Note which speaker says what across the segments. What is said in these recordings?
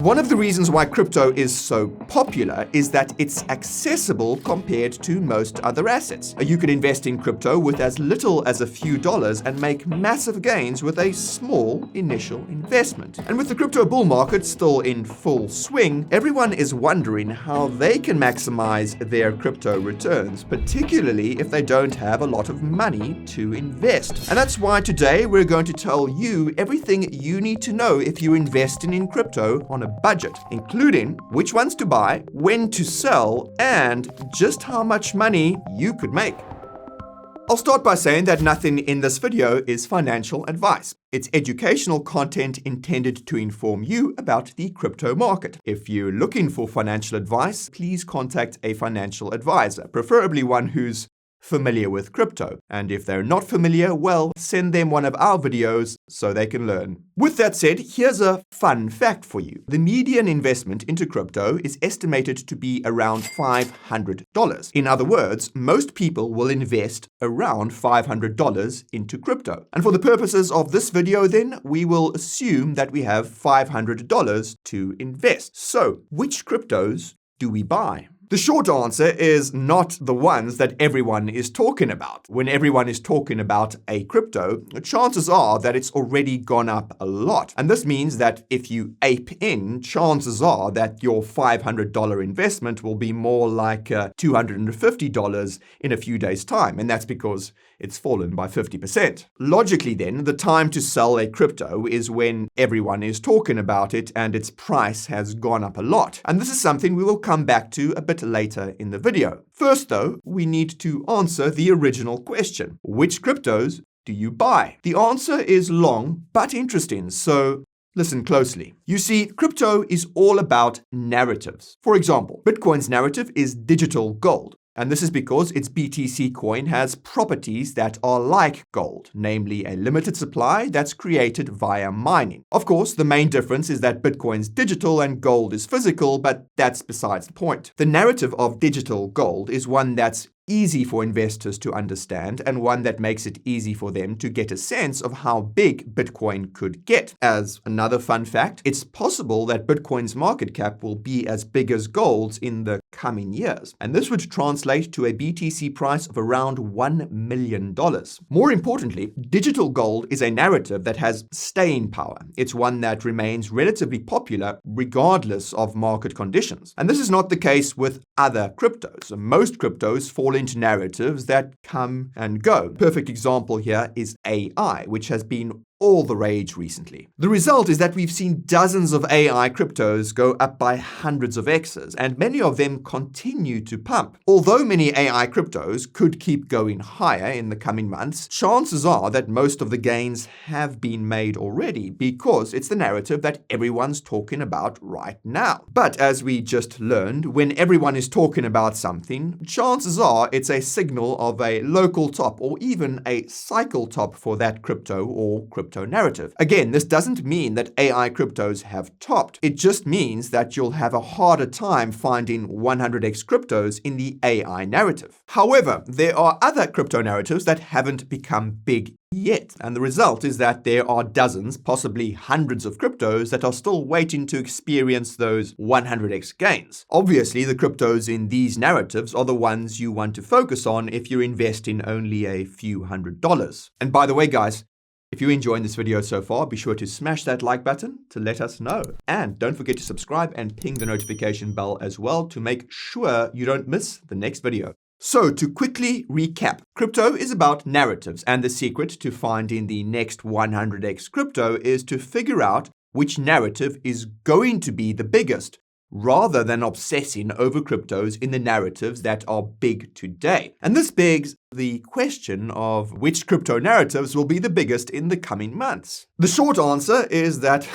Speaker 1: One of the reasons why crypto is so popular is that it's accessible compared to most other assets. You can invest in crypto with as little as a few dollars and make massive gains with a small initial investment. And with the crypto bull market still in full swing, everyone is wondering how they can maximize their crypto returns, particularly if they don't have a lot of money to invest. And that's why today we're going to tell you everything you need to know if you're investing in crypto on a budget, including which ones to buy, when to sell, and just how much money you could make. I'll start by saying that nothing in this video is financial advice. It's educational content intended to inform you about the crypto market. If you're looking for financial advice, please contact a financial advisor, preferably one who's familiar with crypto. And if they're not familiar, well, send them one of our videos so they can learn. With that said, here's a fun fact for you. The median investment into crypto is estimated to be around $500. In other words, most people will invest around $500 into crypto. And for the purposes of this video, then, we will assume that we have $500 to invest. So, which cryptos do we buy? The short answer is not the ones that everyone is talking about. When everyone is talking about a crypto, chances are that it's already gone up a lot. And this means that if you ape in, chances are that your $500 investment will be more like $250 in a few days' time. And that's because it's fallen by 50%. Logically then, the time to sell a crypto is when everyone is talking about it and its price has gone up a lot. And this is something we will come back to a bit later in the video. First though, we need to answer the original question. Which cryptos do you buy? The answer is long but interesting, so listen closely. You see, crypto is all about narratives. For example, Bitcoin's narrative is digital gold. And this is because its BTC coin has properties that are like gold, namely a limited supply that's created via mining. Of course, the main difference is that Bitcoin's digital and gold is physical, but that's besides the point. The narrative of digital gold is one that's easy for investors to understand and one that makes it easy for them to get a sense of how big Bitcoin could get. As another fun fact, it's possible that Bitcoin's market cap will be as big as gold's in the coming years. And this would translate to a BTC price of around $1 million. More importantly, digital gold is a narrative that has staying power. It's one that remains relatively popular regardless of market conditions. And this is not the case with other cryptos. Most cryptos fall into narratives that come and go. Perfect example here is AI, which has been all the rage recently. The result is that we've seen dozens of AI cryptos go up by hundreds of X's, and many of them continue to pump. Although many AI cryptos could keep going higher in the coming months, chances are that most of the gains have been made already because it's the narrative that everyone's talking about right now. But as we just learned, when everyone is talking about something, chances are it's a signal of a local top or even a cycle top for that crypto or crypto narrative. Again, this doesn't mean that AI cryptos have topped. It just means that you'll have a harder time finding 100x cryptos in the AI narrative. However, there are other crypto narratives that haven't become big yet, and the result is that there are dozens, possibly hundreds of cryptos that are still waiting to experience those 100x gains. Obviously, the cryptos in these narratives are the ones you want to focus on if you're investing only a few $100s. And by the way, guys, if you're enjoying this video so far, be sure to smash that like button to let us know. And don't forget to subscribe and ping the notification bell as well to make sure you don't miss the next video. So to quickly recap, crypto is about narratives, and the secret to finding the next 100x crypto is to figure out which narrative is going to be the biggest, rather than obsessing over cryptos in the narratives that are big today. And this begs the question of which crypto narratives will be the biggest in the coming months. The short answer is that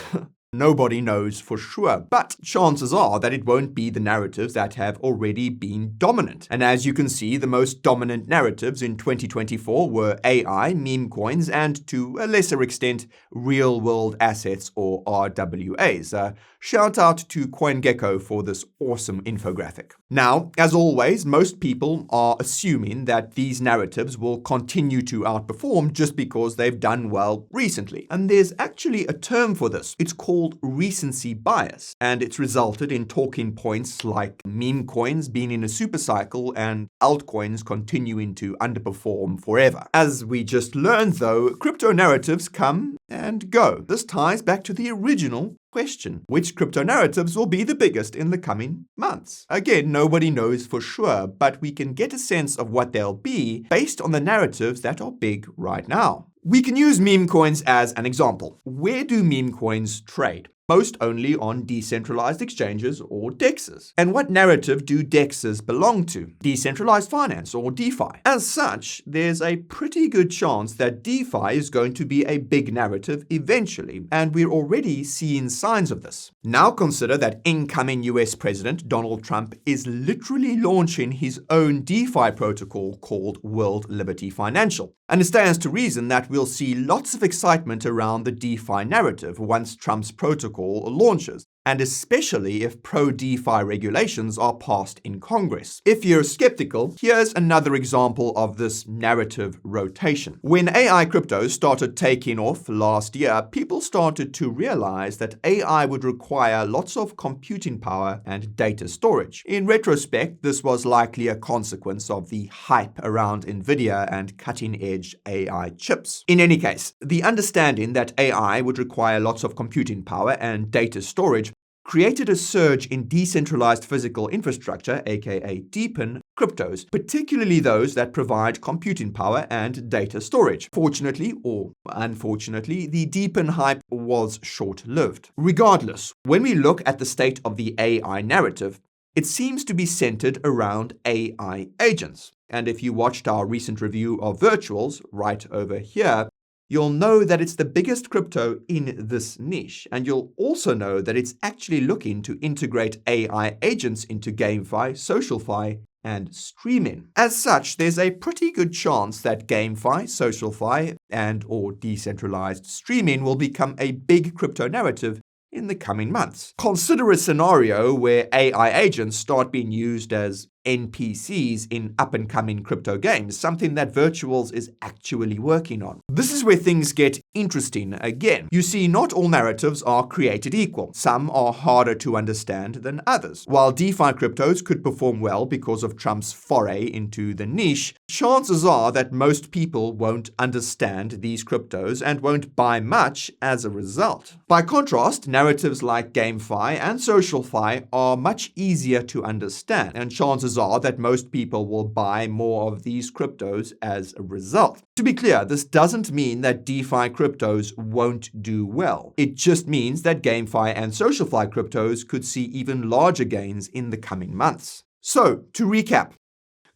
Speaker 1: nobody knows for sure, but chances are that it won't be the narratives that have already been dominant. And as you can see, the most dominant narratives in 2024 were AI, meme coins, and to a lesser extent, real-world assets or RWAs. Shout out to CoinGecko for this awesome infographic. Now, as always, most people are assuming that these narratives will continue to outperform just because they've done well recently. And there's actually a term for this. It's called called recency bias, and it's resulted in talking points like meme coins being in a super cycle and altcoins continuing to underperform forever. As we just learned though, crypto narratives come and go. This ties back to the original question: which crypto narratives will be the biggest in the coming months? Again, nobody knows for sure, but we can get a sense of what they'll be based on the narratives that are big right now. We can use meme coins as an example. Where do meme coins trade? Most only on decentralized exchanges or DEXs. And what narrative do DEXs belong to? Decentralized finance or DeFi. As such, there's a pretty good chance that DeFi is going to be a big narrative eventually, and we're already seeing signs of this. Now consider that incoming US President Donald Trump is literally launching his own DeFi protocol called World Liberty Financial. And it stands to reason that we'll see lots of excitement around the DeFi narrative once Trump's protocol launches, and especially if pro-DeFi regulations are passed in Congress. If you're skeptical, here's another example of this narrative rotation. When AI cryptos started taking off last year, people started to realize that AI would require lots of computing power and data storage. In retrospect, this was likely a consequence of the hype around NVIDIA and cutting-edge AI chips. In any case, the understanding that AI would require lots of computing power and data storage created a surge in decentralized physical infrastructure, aka DePIN, cryptos, particularly those that provide computing power and data storage. Fortunately, or unfortunately, the DePIN hype was short-lived. Regardless, when we look at the state of the AI narrative, it seems to be centered around AI agents. And if you watched our recent review of virtuals, right over here, you'll know that it's the biggest crypto in this niche, and you'll also know that it's actually looking to integrate AI agents into GameFi, SocialFi, and streaming. As such, there's a pretty good chance that GameFi, SocialFi, and/or decentralized streaming will become a big crypto narrative in the coming months. Consider a scenario where AI agents start being used as NPCs in up-and-coming crypto games, something that Virtuals is actually working on. This is where things get interesting again. You see, not all narratives are created equal. Some are harder to understand than others. While DeFi cryptos could perform well because of Trump's foray into the niche, chances are that most people won't understand these cryptos and won't buy much as a result. By contrast, narratives like GameFi and SocialFi are much easier to understand, and chances are that most people will buy more of these cryptos as a result. To be clear, this doesn't mean that DeFi cryptos won't do well. It just means that GameFi and SocialFi cryptos could see even larger gains in the coming months. So, to recap,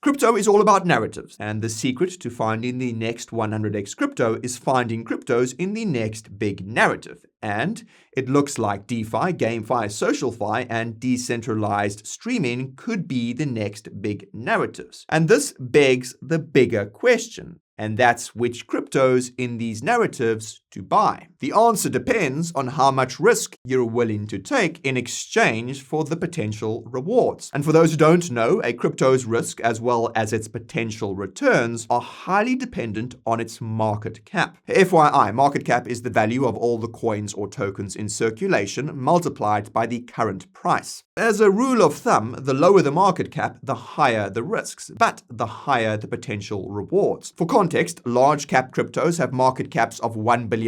Speaker 1: crypto is all about narratives, and the secret to finding the next 100x crypto is finding cryptos in the next big narrative. And it looks like DeFi, GameFi, SocialFi, and decentralized streaming could be the next big narratives. And this begs the bigger question, and that's which cryptos in these narratives to buy. The answer depends on how much risk you're willing to take in exchange for the potential rewards. And for those who don't know, a crypto's risk as well as its potential returns are highly dependent on its market cap. FYI, market cap is the value of all the coins or tokens in circulation multiplied by the current price. As a rule of thumb, the lower the market cap, the higher the risks, but the higher the potential rewards. For context, large cap cryptos have market caps of $1 billion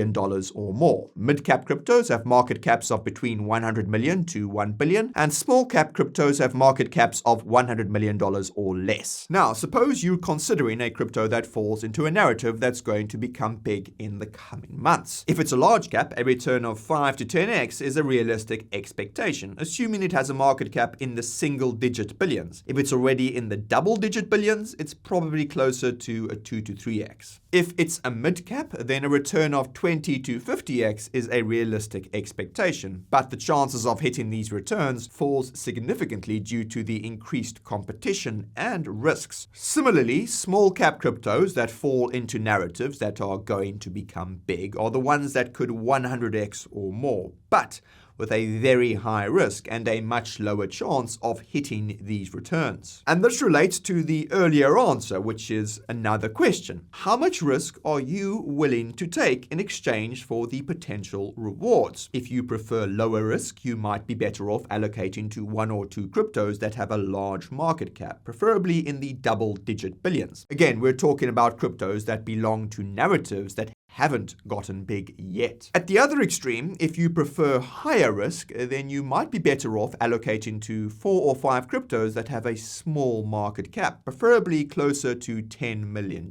Speaker 1: or more. Mid-cap cryptos have market caps of between $100 million to $1 billion, and small cap cryptos have market caps of $100 million or less. Now, suppose you're considering a crypto that falls into a narrative that's going to become big in the coming months. If it's a large cap, a return of 5 to 10x is a realistic expectation, assuming it has a market cap in the single-digit billions. If it's already in the double-digit billions, it's probably closer to a 2 to 3x. If it's a mid-cap, then a return of 20 to 50x is a realistic expectation, but the chances of hitting these returns falls significantly due to the increased competition and risks. Similarly, small-cap cryptos that fall into narratives that are going to become big are the ones that could 100x or more. But with a very high risk and a much lower chance of hitting these returns. And this relates to the earlier answer, which is another question. How much risk are you willing to take in exchange for the potential rewards? If you prefer lower risk, you might be better off allocating to one or two cryptos that have a large market cap, preferably in the double-digit billions. Again, we're talking about cryptos that belong to narratives that haven't gotten big yet. At the other extreme, if you prefer higher risk, then you might be better off allocating to 4 or 5 cryptos that have a small market cap, preferably closer to $10 million.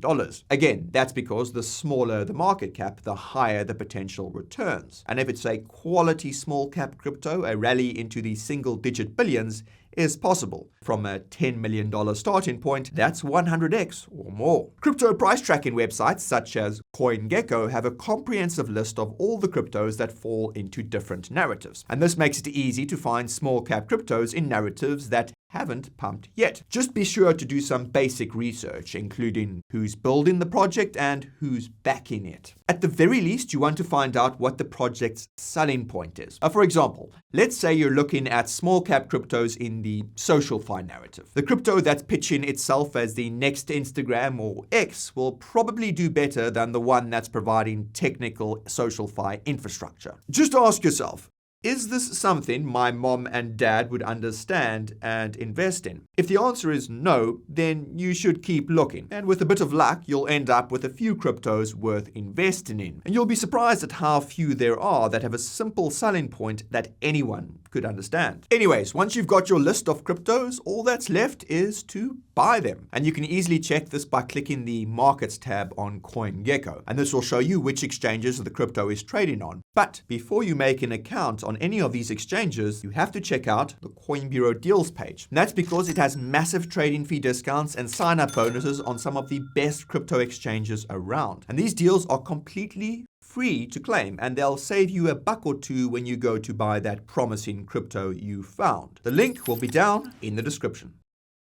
Speaker 1: Again, that's because the smaller the market cap, the higher the potential returns. And if it's a quality small cap crypto, a rally into the single-digit billions is possible. From a $10 million starting point, that's 100x or more. Crypto price tracking websites such as CoinGecko have a comprehensive list of all the cryptos that fall into different narratives. And this makes it easy to find small cap cryptos in narratives that haven't pumped yet. Just be sure to do some basic research, including who's building the project and who's backing it. At the very least, you want to find out what the project's selling point is. For example, let's say you're looking at small cap cryptos in the SocialFi narrative. The crypto that's pitching itself as the next Instagram or X will probably do better than the one that's providing technical SocialFi infrastructure. Just ask yourself, is this something my mom and dad would understand and invest in? If the answer is no, then you should keep looking. And with a bit of luck, you'll end up with a few cryptos worth investing in. And you'll be surprised at how few there are that have a simple selling point that anyone could understand. Anyways, once you've got your list of cryptos, all that's left is to buy them. And you can easily check this by clicking the Markets tab on CoinGecko. And this will show you which exchanges the crypto is trading on. But before you make an account on any of these exchanges, you have to check out the Coin Bureau deals page. And that's because it has massive trading fee discounts and sign-up bonuses on some of the best crypto exchanges around. And these deals are completely free to claim, and they'll save you $1 or $2 when you go to buy that promising crypto you found. The link will be down in the description.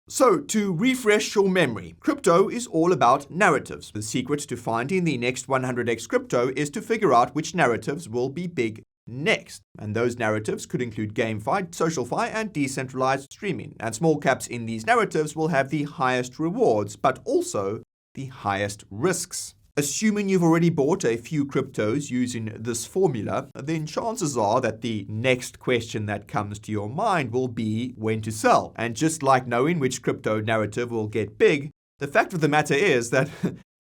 Speaker 1: So, to refresh your memory, crypto is all about narratives. The secret to finding the next 100x crypto is to figure out which narratives will be big next. And those narratives could include GameFi, SocialFi, and decentralized streaming. And small caps in these narratives will have the highest rewards, but also the highest risks. Assuming you've already bought a few cryptos using this formula, then chances are that the next question that comes to your mind will be when to sell. And just like knowing which crypto narrative will get big, the fact of the matter is that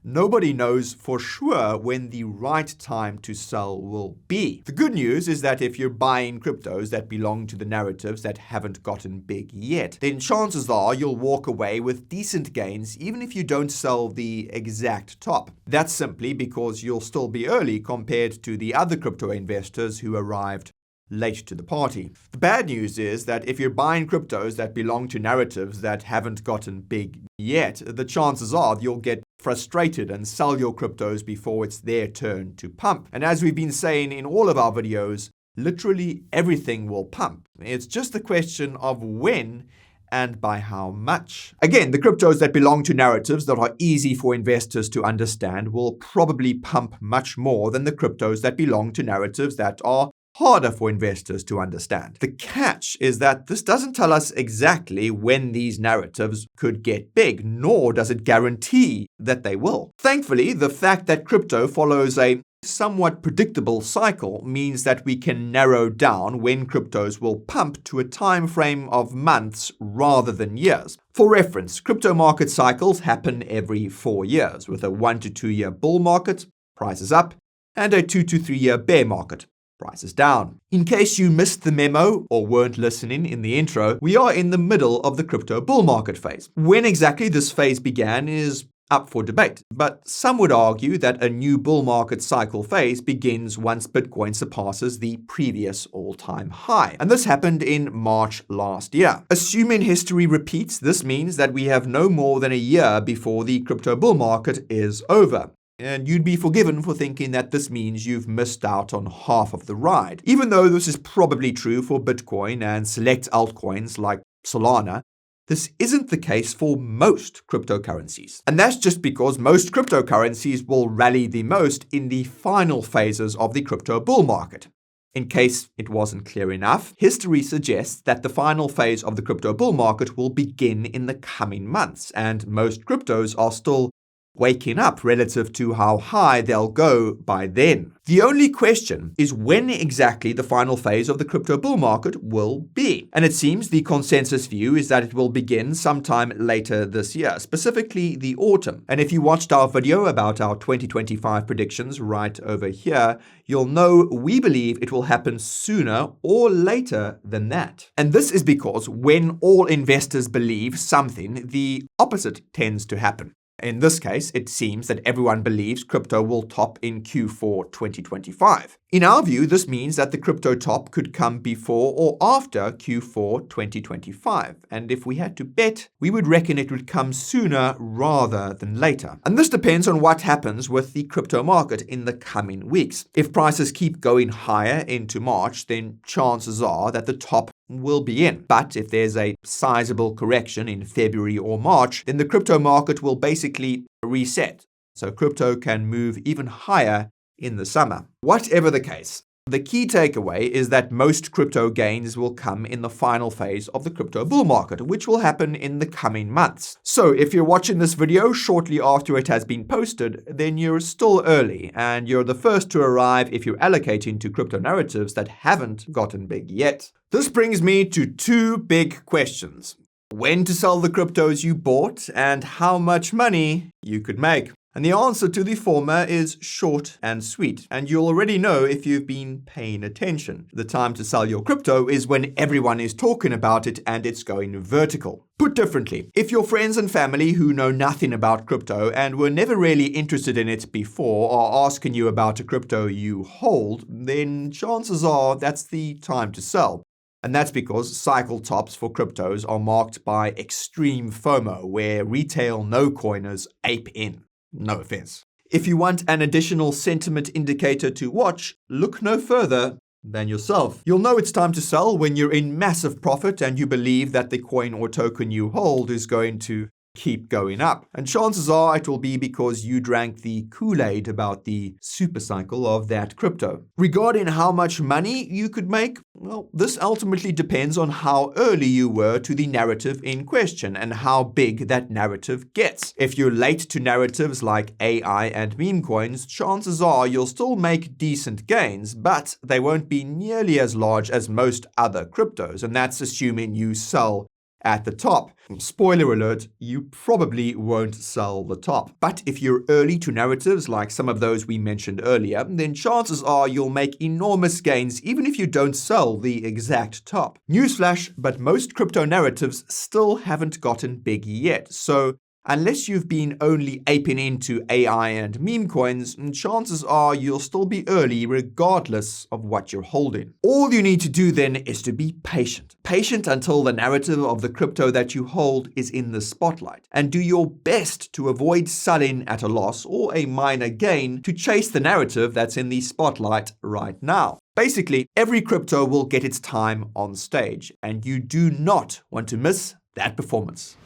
Speaker 1: nobody knows for sure when the right time to sell will be. The good news is that if you're buying cryptos that belong to the narratives that haven't gotten big yet, then chances are you'll walk away with decent gains even if you don't sell the exact top. That's simply because you'll still be early compared to the other crypto investors who arrived late to the party. The bad news is that if you're buying cryptos that belong to narratives that haven't gotten big yet, the chances are you'll get frustrated and sell your cryptos before it's their turn to pump. And as we've been saying in all of our videos, literally everything will pump. It's just a question of when and by how much. Again, the cryptos that belong to narratives that are easy for investors to understand will probably pump much more than the cryptos that belong to narratives that are harder for investors to understand. The catch is that this doesn't tell us exactly when these narratives could get big, nor does it guarantee that they will. Thankfully, the fact that crypto follows a somewhat predictable cycle means that we can narrow down when cryptos will pump to a time frame of months rather than years. For reference, crypto market cycles happen every 4 years, with a 1 to 2 year bull market, prices up, and a 2 to 3 year bear market, prices down. In case you missed the memo or weren't listening in the intro, we are in the middle of the crypto bull market phase. When exactly this phase began is up for debate, but some would argue that a new bull market cycle phase begins once Bitcoin surpasses the previous all-time high. And this happened in March last year. Assuming history repeats, this means that we have no more than a year before the crypto bull market is over. And you'd be forgiven for thinking that this means you've missed out on half of the ride. Even though this is probably true for Bitcoin and select altcoins like Solana, this isn't the case for most cryptocurrencies. And that's just because most cryptocurrencies will rally the most in the final phases of the crypto bull market. In case it wasn't clear enough, history suggests that the final phase of the crypto bull market will begin in the coming months, and most cryptos are still waking up relative to how high they'll go by then. The only question is when exactly the final phase of the crypto bull market will be. And it seems the consensus view is that it will begin sometime later this year, specifically the autumn. And if you watched our video about our 2025 predictions right over here, you'll know we believe it will happen sooner or later than that. And this is because when all investors believe something, the opposite tends to happen. In this case, it seems that everyone believes crypto will top in Q4 2025. In our view, this means that the crypto top could come before or after Q4 2025. And if we had to bet, we would reckon it would come sooner rather than later. And this depends on what happens with the crypto market in the coming weeks. If prices keep going higher into March, then chances are that the top will be in. But if there's a sizable correction in February or March, then the crypto market will basically reset. So crypto can move even higher in the summer. Whatever the case, the key takeaway is that most crypto gains will come in the final phase of the crypto bull market, which will happen in the coming months. So if you're watching this video shortly after it has been posted, then you're still early, and you're the first to arrive if you're allocating to crypto narratives that haven't gotten big yet. This brings me to two big questions: when to sell the cryptos you bought and how much money you could make. And the answer to the former is short and sweet, and you'll already know if you've been paying attention. The time to sell your crypto is when everyone is talking about it and it's going vertical. Put differently, if your friends and family who know nothing about crypto and were never really interested in it before are asking you about a crypto you hold, then chances are that's the time to sell. And that's because cycle tops for cryptos are marked by extreme FOMO, where retail no-coiners ape in. No offense. If you want an additional sentiment indicator to watch, look no further than yourself. You'll know it's time to sell when you're in massive profit and you believe that the coin or token you hold is going to keep going up. And chances are it will be because you drank the Kool-Aid about the super cycle of that crypto. Regarding how much money you could make, well, this ultimately depends on how early you were to the narrative in question and how big that narrative gets. If you're late to narratives like AI and meme coins, chances are you'll still make decent gains, but they won't be nearly as large as most other cryptos, and that's assuming you sell at the top. Spoiler alert, you probably won't sell the top. But if you're early to narratives like some of those we mentioned earlier, then chances are you'll make enormous gains even if you don't sell the exact top. Newsflash, but most crypto narratives still haven't gotten big yet. So unless you've been only aping into AI and meme coins, chances are you'll still be early regardless of what you're holding. All you need to do then is to be patient. Patient until the narrative of the crypto that you hold is in the spotlight. And do your best to avoid selling at a loss or a minor gain to chase the narrative that's in the spotlight right now. Basically, every crypto will get its time on stage, and you do not want to miss that performance.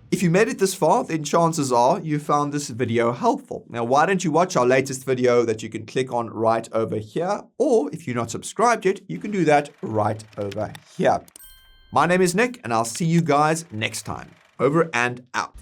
Speaker 1: If you made it this far, then chances are you found this video helpful. Now, why don't you watch our latest video that you can click on right over here? Or if you're not subscribed yet, you can do that right over here. My name is Nick, and I'll see you guys next time. Over and out.